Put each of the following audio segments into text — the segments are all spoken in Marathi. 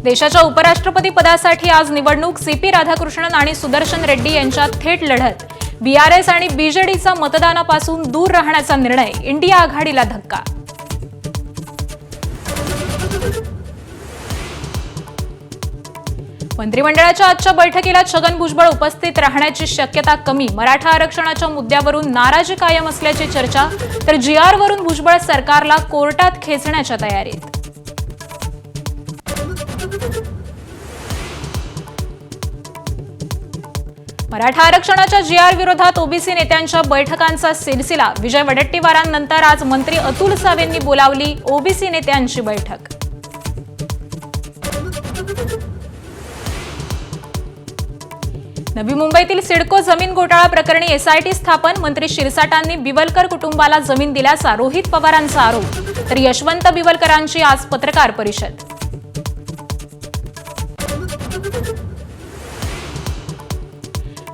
देशाच्या उपराष्ट्रपती पदासाठी आज निवडणूक. सीपी राधाकृष्णन आणि सुदर्शन रेड्डी यांच्यात थेट लढत. बीआरएस आणि बीजेडीचा मतदानापासून दूर राहण्याचा निर्णय. इंडिया आघाडीला धक्का. मंत्रिमंडळाच्या आजच्या बैठकीला छगन भुजबळ उपस्थित राहण्याची शक्यता कमी. मराठा आरक्षणाच्या मुद्द्यावरून नाराजी कायम असल्याची चर्चा, तर जीआरवरून भुजबळ सरकारला कोर्टात खेचण्याच्या तयारीत. मराठा आरक्षणाच्या जीआर विरोधात ओबीसी नेत्यांच्या बैठकांचा सिलसिला. विजय वडेट्टीवारांनंतर आज मंत्री अतुल सावेंनी बोलावली ओबीसी नेत्यांची बैठक. नवी मुंबईतील सिडको जमीन घोटाळा प्रकरणी एसआयटी स्थापन. मंत्री शिरसाटांनी बिवलकर कुटुंबाला जमीन दिल्याचा रोहित पवारांचा आरोप, तर यशवंत बिवलकरांची आज पत्रकार परिषद.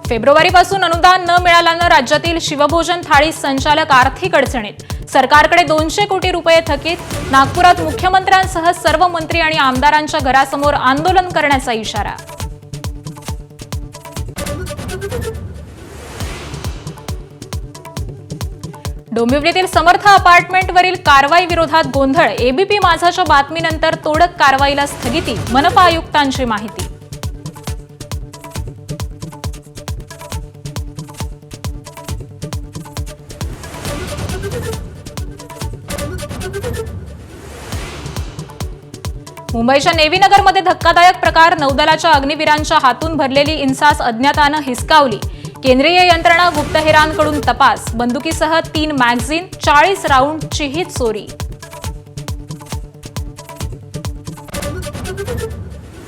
फेब्रुवारीपासून अनुदान न मिळाल्यानं राज्यातील शिवभोजन थाळी संचालक आर्थिक अडचणीत. सरकारकडे 200 कोटी रुपये थकीत. नागपुरात मुख्यमंत्र्यांसह सर्व मंत्री आणि आमदारांच्या घरासमोर आंदोलन करण्याचा इशारा. डोंबिवलीतील समर्थ अपार्टमेंटवरील कारवाई विरोधात गोंधळ. एबीपी माझाच्या बातमीनंतर तोडक कारवाईला स्थगिती. मनपा आयुक्तांची माहिती. मुंबईच्या नेव्हीनगरमध्ये धक्कादायक प्रकार. नौदलाच्या अग्निवीरांच्या हातून भरलेली इन्सास अज्ञातानं हिसकावली. केंद्रीय यंत्रणा गुप्तहेरांकडून तपास. बंदुकीसह 3 मॅगझिन, 40 राऊंडचीही चोरी.